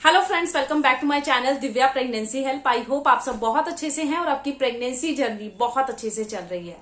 Hello friends, welcome back to my channel Divya pregnancy help. I hope आप सब बहुत अच्छे से हैं और आपकी प्रेगनेंसी जर्नी बहुत अच्छे से चल रही है।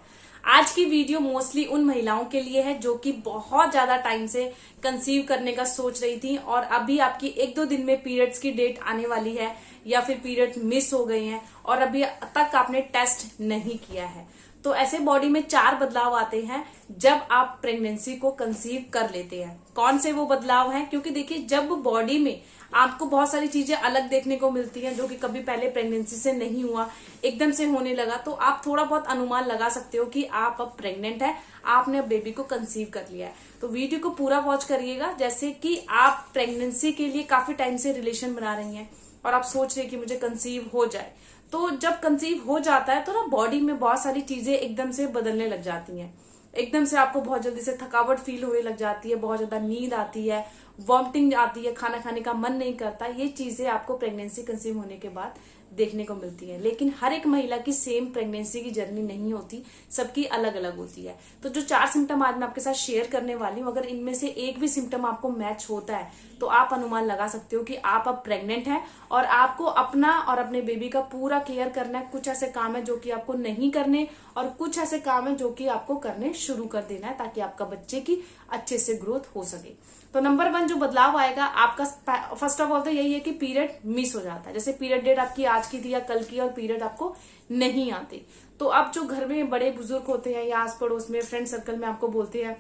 आज की वीडियो मोस्टली उन महिलाओं के लिए है जो कि बहुत ज्यादा टाइम से कंसीव करने का सोच रही थी और अभी आपकी एक दो दिन में पीरियड्स की डेट आने वाली है या फिर पीरियड मिस हो गए हैं और अभी तक आपने टेस्ट नहीं किया है। तो ऐसे बॉडी में 4 बदलाव आते हैं जब आप प्रेगनेंसी को कंसीव कर लेते हैं। कौन से वो बदलाव हैं? क्योंकि देखिए, जब बॉडी में आपको बहुत सारी चीजें अलग देखने को मिलती हैं जो कि कभी पहले प्रेगनेंसी से नहीं हुआ, एकदम से होने लगा, तो आप थोड़ा बहुत अनुमान लगा सकते हो कि आप अब प्रेग्नेंट है, आपने अब बेबी को कंसीव कर लिया है। तो वीडियो को पूरा वॉच करिएगा। जैसे कि आप प्रेगनेंसी के लिए काफी टाइम से रिलेशन बना रही हैं और आप सोच रहे हैं कि मुझे कंसीव हो जाए, तो जब कंसीव हो जाता है तो ना बॉडी में बहुत सारी चीजें एकदम से बदलने लग जाती हैं। एकदम से आपको बहुत जल्दी से थकावट फील होने लग जाती है, बहुत ज्यादा नींद आती है, वॉमिटिंग आती है, खाना खाने का मन नहीं करता। ये चीजें आपको प्रेगनेंसी कंसीव होने के बाद देखने को मिलती है। लेकिन हर एक महिला की सेम प्रेगनेंसी की जर्नी नहीं होती, सबकी अलग अलग होती है। तो जो 4 सिम्टम आज मैं आपके साथ शेयर करने वाली हूँ, अगर इनमें से एक भी सिम्टम आपको मैच होता है तो आप अनुमान लगा सकते हो कि आप अब प्रेग्नेंट हैं और आपको अपना और अपने बेबी का पूरा केयर करना है। कुछ ऐसे काम है जो कि आपको नहीं करने और कुछ ऐसे काम है जो कि आपको करने शुरू कर देना है ताकि आपका बच्चे की अच्छे से ग्रोथ हो सके। तो नंबर 1 जो बदलाव आएगा आपका, फर्स्ट ऑफ ऑल तो यही है कि पीरियड मिस हो जाता है। जैसे पीरियड डेट आपकी आज की थी या कल की और पीरियड आपको नहीं आती, तो अब जो घर में बड़े बुजुर्ग होते हैं या आस पड़ोस में फ्रेंड सर्कल में आपको बोलते हैं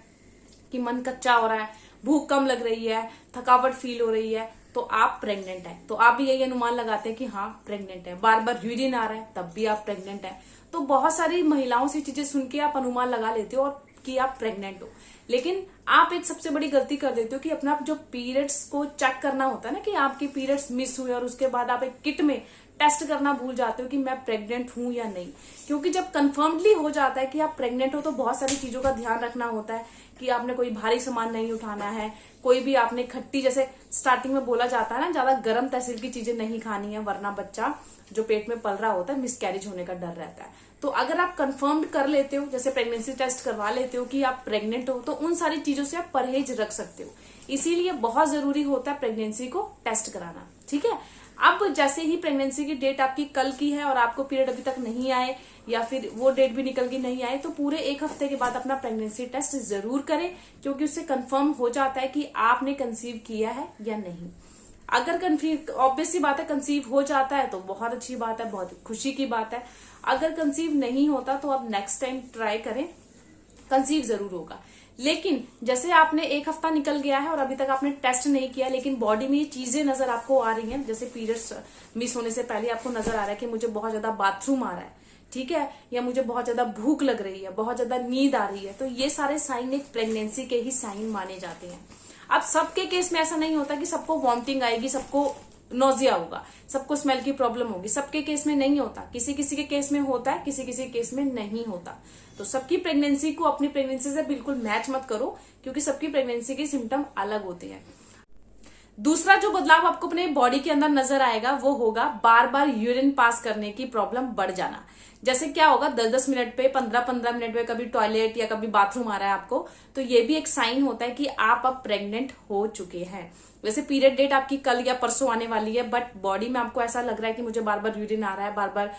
कि मन कच्चा हो रहा है, भूख कम लग रही है, थकावट फील हो रही है, तो आप प्रेग्नेंट हैं। तो आप भी यही अनुमान लगाते हैं कि हाँ प्रेग्नेंट है। बार बार यूरिन आ रहा है, तब भी आप प्रेग्नेंट है। तो बहुत सारी महिलाओं से चीजें सुन के आप अनुमान लगा लेते हो और कि आप प्रेग्नेंट हो। लेकिन आप एक सबसे बड़ी गलती कर देते हो कि अपना जो पीरियड्स को चेक करना होता है ना, कि आपके पीरियड्स मिस हुए और उसके बाद आप एक किट में टेस्ट करना भूल जाते हो कि मैं प्रेग्नेंट हूं या नहीं। क्योंकि जब कंफर्मली हो जाता है कि आप प्रेग्नेंट हो तो बहुत सारी चीजों का ध्यान रखना होता है कि आपने कोई भारी सामान नहीं उठाना है, कोई भी आपने खट्टी, जैसे स्टार्टिंग में बोला जाता है ना, ज्यादा गर्म तहसील की चीजें नहीं खानी है वरना बच्चा जो पेट में पल रहा होता है मिसकैरेज होने का डर रहता है। तो अगर आप कंफर्म कर लेते हो, जैसे प्रेगनेंसी टेस्ट करवा लेते हो कि आप प्रेग्नेंट हो, तो उन सारी चीजों से आप परहेज रख सकते हो। इसीलिए बहुत जरूरी होता है प्रेगनेंसी को टेस्ट कराना। ठीक है। अब जैसे ही प्रेगनेंसी की डेट आपकी कल की है और आपको पीरियड अभी तक नहीं आए या फिर वो डेट भी निकल के नहीं आए, तो पूरे 1 हफ्ते के बाद अपना प्रेगनेंसी टेस्ट जरूर करें, क्योंकि उससे कंफर्म हो जाता है कि आपने कंसीव किया है या नहीं। अगर कंसीव, ऑब्वियस सी बात है, कंसीव हो जाता है तो बहुत अच्छी बात है, बहुत खुशी की बात है। अगर कंसीव नहीं होता तो आप नेक्स्ट टाइम ट्राई करें, कंसीव जरूर होगा। लेकिन जैसे आपने 1 हफ्ता निकल गया है और अभी तक आपने टेस्ट नहीं किया, लेकिन बॉडी में ये चीजें नजर आपको आ रही हैं, जैसे पीरियड्स मिस होने से पहले आपको नजर आ रहा है कि मुझे बहुत ज्यादा बाथरूम आ रहा है, ठीक है, या मुझे बहुत ज्यादा भूख लग रही है, बहुत ज्यादा नींद आ रही है, तो ये सारे साइन एक प्रेगनेंसी के ही साइन माने जाते हैं। अब सबके केस में ऐसा नहीं होता कि सबको वॉमिटिंग आएगी, सबको नोजिया होगा, सबको स्मेल की प्रॉब्लम होगी। सबके केस में नहीं होता, किसी किसी के केस में होता है, किसी किसी केस में नहीं होता। तो सबकी प्रेगनेंसी को अपनी प्रेगनेंसी से बिल्कुल मैच मत करो, क्योंकि सबकी प्रेगनेंसी के सिम्टम अलग होते हैं। दूसरा जो बदलाव आपको अपने बॉडी के अंदर नजर आएगा वो होगा बार बार यूरिन पास करने की प्रॉब्लम बढ़ जाना। जैसे क्या होगा, 10-10 मिनट पे, 15-15 मिनट पे कभी टॉयलेट या कभी बाथरूम आ रहा है आपको, तो ये भी एक साइन होता है कि आप अब प्रेग्नेंट हो चुके हैं। वैसे पीरियड डेट आपकी कल या परसों आने वाली है, बट बॉडी में आपको ऐसा लग रहा है कि मुझे बार बार यूरिन आ रहा है, बार बार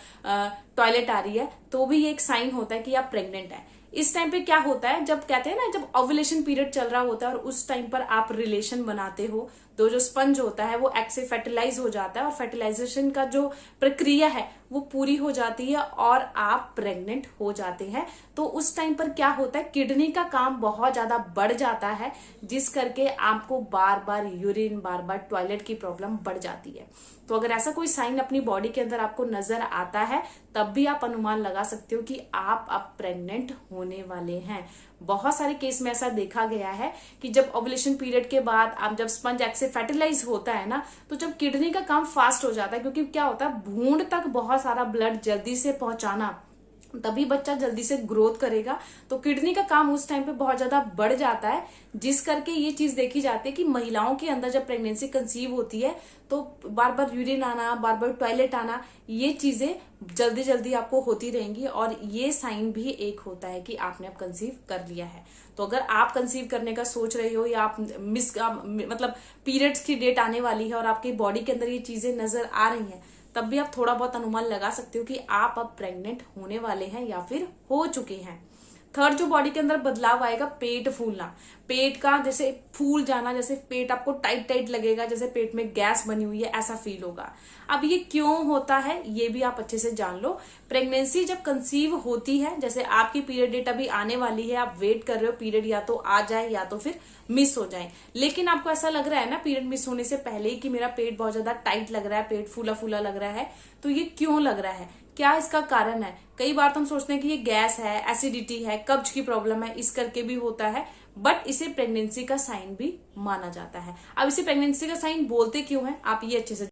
टॉयलेट आ रही है, तो भी ये एक साइन होता है कि आप प्रेग्नेंट है। इस टाइम पे क्या होता है, जब कहते हैं ना, जब ओव्यूलेशन पीरियड चल रहा होता है और उस टाइम पर आप रिलेशन बनाते हो, तो जो स्पंज होता है वो एग से फर्टिलाइज हो जाता है और फर्टिलाइजेशन का जो प्रक्रिया है वो पूरी हो जाती है और आप प्रेग्नेंट हो जाते हैं। तो उस टाइम पर क्या होता है, किडनी का काम बहुत ज्यादा बढ़ जाता है, जिस करके आपको बार बार यूरिन, बार बार टॉयलेट की प्रॉब्लम बढ़ जाती है। तो अगर ऐसा कोई साइन अपनी बॉडी के अंदर आपको नजर आता है, तब भी आप अनुमान लगा सकते हो कि आप अब प्रेग्नेंट होने वाले हैं। बहुत सारे केस में ऐसा देखा गया है कि जब ओव्यूलेशन पीरियड के बाद आप, जब स्पंज एग से फर्टिलाइज होता है ना, तो जब किडनी का काम फास्ट हो जाता है, क्योंकि क्या होता है, भूंड तक बहुत सारा ब्लड जल्दी से पहुंचाना तभी बच्चा जल्दी से ग्रोथ करेगा। तो किडनी का काम उस टाइम पे बहुत ज्यादा बढ़ जाता है, जिस करके ये चीज देखी जाती है कि महिलाओं के अंदर जब प्रेगनेंसी कंसीव होती है तो बार बार यूरिन आना, बार बार टॉयलेट आना, ये चीजें जल्दी जल्दी आपको होती रहेंगी। और ये साइन भी एक होता है कि आपने अब कंसीव कर लिया है। तो अगर आप कंसीव करने का सोच रहे हो या आप मतलब पीरियड्स की डेट आने वाली है और आपकी बॉडी के अंदर ये चीजें नजर आ रही हैं, तब भी आप थोड़ा बहुत अनुमान लगा सकते हो कि आप अब प्रेग्नेंट होने वाले हैं या फिर हो चुके हैं। थर्ड जो बॉडी के अंदर बदलाव आएगा, पेट फूलना, पेट का जैसे फूल जाना, जैसे पेट आपको टाइट टाइट लगेगा, जैसे पेट में गैस बनी हुई है ऐसा फील होगा। अब ये क्यों होता है ये भी आप अच्छे से जान लो। प्रेगनेंसी जब कंसीव होती है, जैसे आपकी पीरियड डेट अभी आने वाली है, आप वेट कर रहे हो पीरियड या तो आ जाए या तो फिर मिस हो जाए, लेकिन आपको ऐसा लग रहा है ना पीरियड मिस होने से पहले ही कि मेरा पेट बहुत ज्यादा टाइट लग रहा है, पेट फूला फूला लग रहा है, तो ये क्यों लग रहा है, क्या इसका कारण है? कई बार तो हम सोचते हैं कि ये गैस है, एसिडिटी है, कब्ज की प्रॉब्लम है, इस करके भी होता है, बट इसे प्रेगनेंसी का साइन भी माना जाता है। अब इसे प्रेगनेंसी का साइन बोलते क्यों है, आप ये अच्छे से।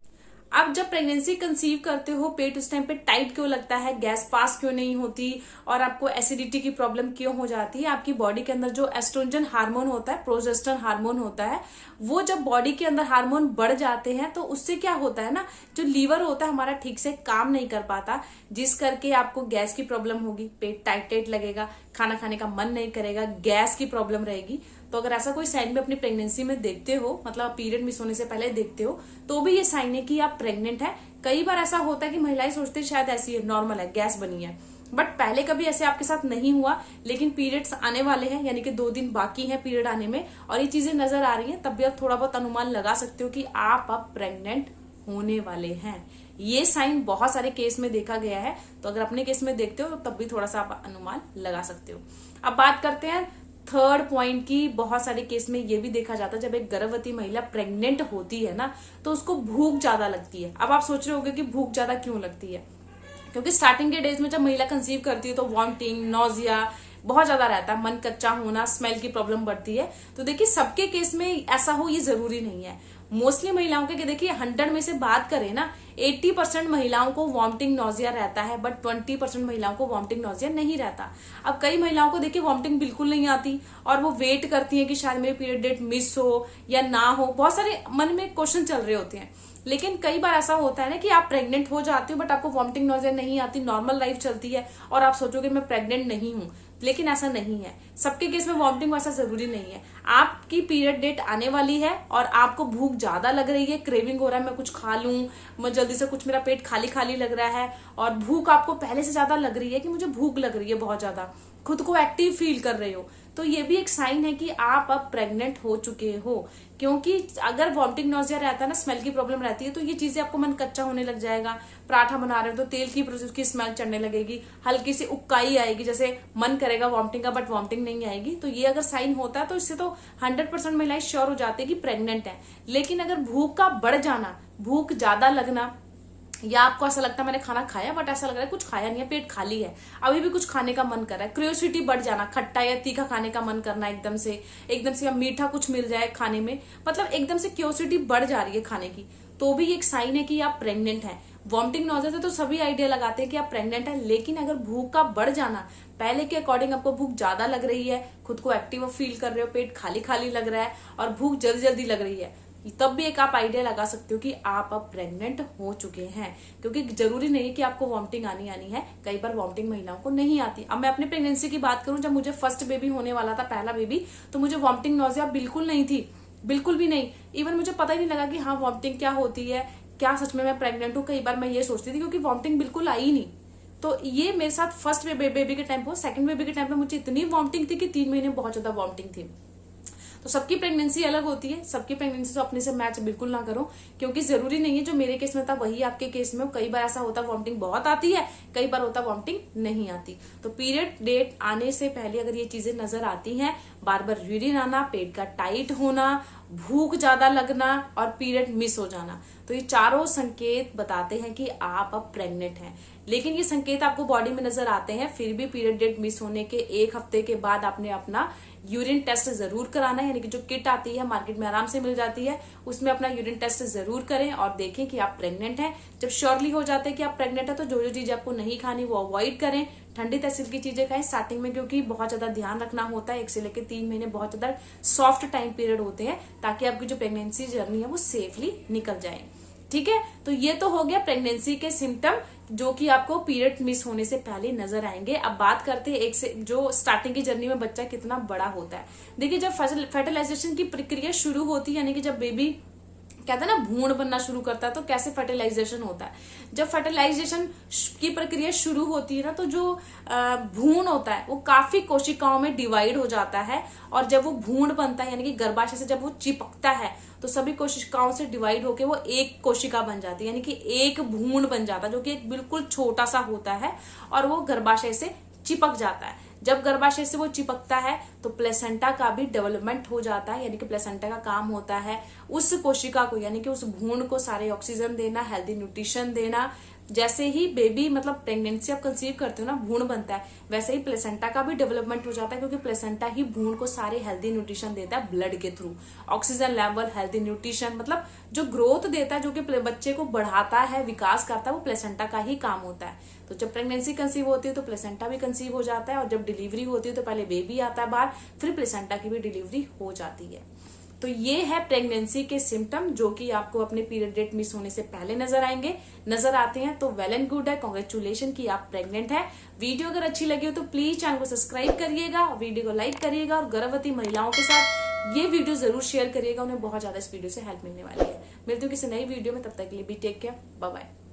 अब जब प्रेगनेंसी कंसीव करते हो, पेट उस टाइम पे टाइट क्यों लगता है, गैस पास क्यों नहीं होती और आपको एसिडिटी की प्रॉब्लम क्यों हो जाती है? आपकी बॉडी के अंदर जो एस्ट्रोजन हार्मोन होता है, प्रोजेस्टेरोन हार्मोन होता है, वो जब बॉडी के अंदर हार्मोन बढ़ जाते हैं तो उससे क्या होता है ना, जो लीवर होता है हमारा ठीक से काम नहीं कर पाता, जिस करके आपको गैस की प्रॉब्लम होगी, पेट टाइट टाइट लगेगा, खाना खाने का मन नहीं करेगा, गैस की प्रॉब्लम रहेगी। तो अगर ऐसा कोई साइन भी अपनी प्रेगनेंसी में देखते हो, मतलब पीरियड मिस होने से पहले देखते हो, तो भी ये साइन है कि आप प्रेग्नेंट है। कई बार ऐसा होता है कि महिलाएं सोचती है शायद ऐसी है, नॉर्मल है, गैस बनी है, बट पहले कभी ऐसे आपके साथ नहीं हुआ, लेकिन पीरियड्स आने वाले हैं, यानी कि 2 दिन बाकी हैं पीरियड आने में, और ये चीजें नजर आ रही हैं, तब भी आप थोड़ा बहुत अनुमान लगा सकते हो कि आप अब प्रेग्नेंट होने वाले हैं। ये साइन बहुत सारे केस में देखा गया है, तो अगर अपने केस में देखते हो तो तब भी थोड़ा सा आप अनुमान लगा सकते हो। अब बात करते हैं थर्ड पॉइंट की। बहुत सारे केस में ये भी देखा जाता है, जब एक गर्भवती महिला प्रेग्नेंट होती है ना, तो उसको भूख ज्यादा लगती है। अब आप सोच रहे होंगे कि भूख ज्यादा क्यों लगती है, क्योंकि स्टार्टिंग के डेज में जब महिला कंसीव करती है तो वॉमिटिंग, नोजिया बहुत ज्यादा रहता है, मन कच्चा होना, स्मेल की प्रॉब्लम बढ़ती है। तो देखिए सबके केस में ऐसा हो ये जरूरी नहीं है। मोस्टली महिलाओं के देखिए 100 में से बात करें ना, 80% महिलाओं को वॉमिटिंग नोजिया रहता है, बट 20% महिलाओं को वॉमिटिंग नोजिया नहीं रहता। अब कई महिलाओं को देखिए वॉमिटिंग बिल्कुल नहीं आती और वो वेट करती है कि शायद मेरी पीरियड डेट मिस हो या ना हो, बहुत सारे मन में क्वेश्चन चल रहे होते हैं। लेकिन कई बार ऐसा होता है ना कि आप प्रेग्नेंट हो जाती हो बट आपको वॉमिटिंग नोजिया नहीं आती, नॉर्मल लाइफ चलती है और आप सोचोगे मैं प्रेग्नेंट नहीं हूं, लेकिन ऐसा नहीं है। सबके केस में वॉमिटिंग वैसा जरूरी नहीं है। आपकी पीरियड डेट आने वाली है और आपको भूख ज्यादा लग रही है, क्रेविंग हो रहा है मैं कुछ खा लूं, मैं जल्दी से कुछ, मेरा पेट खाली खाली लग रहा है और भूख आपको पहले से ज्यादा लग रही है कि मुझे भूख लग रही है बहुत ज्यादा, खुद को एक्टिव फील कर रहे हो, तो ये भी एक साइन है कि आप अब प्रेग्नेंट हो चुके हो। क्योंकि अगर वॉमिटिंग नोजिया रहता है ना, स्मेल की प्रॉब्लम रहती है, तो ये चीजें आपको मन कच्चा होने लग जाएगा। पराठा बना रहे हो तो तेल की स्मेल चढ़ने लगेगी, हल्की सी उक्काई आएगी, जैसे मन करेगा वॉमिटिंग का बट वॉमिटिंग नहीं आएगी। तो ये अगर साइन होता है तो इससे तो 100% महिलाएं श्योर हो जाती है कि प्रेग्नेंट है। लेकिन अगर भूख का बढ़ जाना, भूख ज्यादा लगना, या आपको ऐसा लगता है मैंने खाना खाया बट ऐसा लग रहा है कुछ खाया नहीं है, पेट खाली है, अभी भी कुछ खाने का मन कर रहा है, क्यूरियोसिटी बढ़ जाना, खट्टा या तीखा खाने का मन करना, एकदम से या मीठा कुछ मिल जाए खाने में, मतलब एकदम से क्यूरियोसिटी बढ़ जा रही है खाने की, तो भी एक साइन है कि आप प्रेग्नेंट हैं। वॉमिटिंग नोजिया से तो सभी आइडिया लगाते हैं कि आप प्रेग्नेंट हैं, लेकिन अगर भूख का बढ़ जाना, पहले के अकॉर्डिंग आपको भूख ज्यादा लग रही है, खुद को एक्टिव फील कर रहे हो, पेट खाली खाली लग रहा है और भूख जल्दी जल्दी लग रही है, तब भी एक आप आइडिया लगा सकते हो कि आप अब प्रेग्नेंट हो चुके हैं। क्योंकि जरूरी नहीं है कि आपको वॉमिटिंग आनी है, कई बार वॉमिटिंग महिलाओं को नहीं आती। अब मैं अपनी प्रेगनेंसी की बात करूं, जब मुझे फर्स्ट बेबी होने वाला था, पहला बेबी, तो मुझे वॉमिटिंग नोजिया बिल्कुल नहीं थी, बिल्कुल भी नहीं। इवन मुझे पता ही नहीं लगा कि हाँ वॉमिटिंग क्या होती है, क्या सच में मैं प्रेग्नेंट हूँ। कई बार मैं ये सोचती थी क्योंकि वॉमिटिंग बिल्कुल आई नहीं। तो ये मेरे साथ फर्स्ट बेबी के टाइम पे, सेकंड बेबी के टाइम पे मुझे इतनी वॉमिटिंग थी कि 3 महीने बहुत ज्यादा वॉमिटिंग थी। तो सबकी प्रेगनेंसी अलग होती है, सबकी प्रेगनेंसी तो अपने से मैच बिल्कुल ना करो, क्योंकि जरूरी नहीं है जो मेरे केस में था वही आपके केस में हो। कई बार ऐसा होता है वॉमिटिंग बहुत आती है, कई बार होता है वॉमिटिंग नहीं आती। तो पीरियड डेट आने से पहले अगर ये चीजें नजर आती हैं, बार बार यूरिन आना, पेट का टाइट होना, भूख ज्यादा लगना और पीरियड मिस हो जाना, तो ये चारों संकेत बताते हैं कि आप अब प्रेग्नेंट हैं। लेकिन ये संकेत आपको बॉडी में नजर आते हैं, फिर भी पीरियड डेट मिस होने के 1 हफ्ते के बाद आपने अपना यूरिन टेस्ट जरूर कराना है, यानी कि जो किट आती है मार्केट में आराम से मिल जाती है, उसमें अपना यूरिन टेस्ट जरूर करें और देखें कि आप प्रेग्नेंट हैं। जब श्योरली हो जाते हैं कि आप प्रेग्नेंट है तो जो जो चीज आपको नहीं खानी वो अवॉइड करें। ठंडी तहसील की चीजें खाएं स्टार्टिंग में, क्योंकि बहुत ज्यादा ध्यान रखना होता है। 1 से लेकर 3 महीने बहुत ज्यादा सॉफ्ट टाइम पीरियड होते हैं, ताकि आपकी जो प्रेगनेंसी जर्नी है वो सेफली निकल जाए। ठीक है, तो ये तो हो गया प्रेगनेंसी के सिम्टम जो कि आपको पीरियड मिस होने से पहले नजर आएंगे। अब बात करते हैं एक से जो स्टार्टिंग की जर्नी में बच्चा कितना बड़ा होता है। देखिए, जब फर्टिलाइजेशन की प्रक्रिया शुरू होती है, यानी कि जब बेबी कहते हैं ना भ्रूण बनना शुरू करता है, तो कैसे फर्टिलाइजेशन होता है। जब फर्टिलाइजेशन की प्रक्रिया शुरू होती है ना, तो जो भ्रूण होता है वो काफी कोशिकाओं में डिवाइड हो जाता है, और जब वो भ्रूण बनता है यानी कि गर्भाशय से जब वो चिपकता है तो सभी कोशिकाओं से डिवाइड होकर वो एक कोशिका बन जाती है, यानी कि एक भ्रूण बन जाता है, जो कि एक बिल्कुल छोटा सा होता है और वो गर्भाशय से चिपक जाता है। जब गर्भाशय से वो चिपकता है तो प्लेसेंटा का भी डेवलपमेंट हो जाता है, यानी कि प्लेसेंटा का काम होता है उस कोशिका को, यानी कि उस भ्रूण को सारे ऑक्सीजन देना, हेल्दी न्यूट्रिशन देना। जैसे ही बेबी मतलब प्रेगनेंसी आप कंसीव करते हो ना, भ्रूण बनता है, वैसे ही प्लेसेंटा का भी डेवलपमेंट हो जाता है, क्योंकि प्लेसेंटा ही भ्रूण को सारे हेल्दी न्यूट्रिशन देता है ब्लड के through. Oxygen level, healthy nutrition, मतलब जो ग्रोथ देता है, जो कि बच्चे को बढ़ाता है, विकास करता है, वो प्लेसेंटा का ही काम होता है। तो जब प्रेगनेंसी कंसीव होती है तो प्लेसेंटा भी कंसीव हो जाता है, और जब डिलीवरी होती है तो पहले बेबी आता है बाहर, फिर प्लेसेंटा की भी डिलीवरी हो जाती है। तो ये है प्रेगनेंसी के सिम्टम जो कि आपको अपने पीरियड डेट मिस होने से पहले नजर आएंगे। नजर आते हैं तो वेल एंड गुड है, कांग्रेचुलेशन कि आप प्रेग्नेंट हैं। वीडियो अगर अच्छी लगी हो तो प्लीज चैनल को सब्सक्राइब करिएगा, वीडियो को लाइक करिएगा, और गर्भवती महिलाओं के साथ ये वीडियो जरूर शेयर करिएगा, उन्हें बहुत ज्यादा इस वीडियो से हेल्प मिलने वाली है। मिलती हूँ किसी नई वीडियो में, तब तक के लिए be take care, bye bye.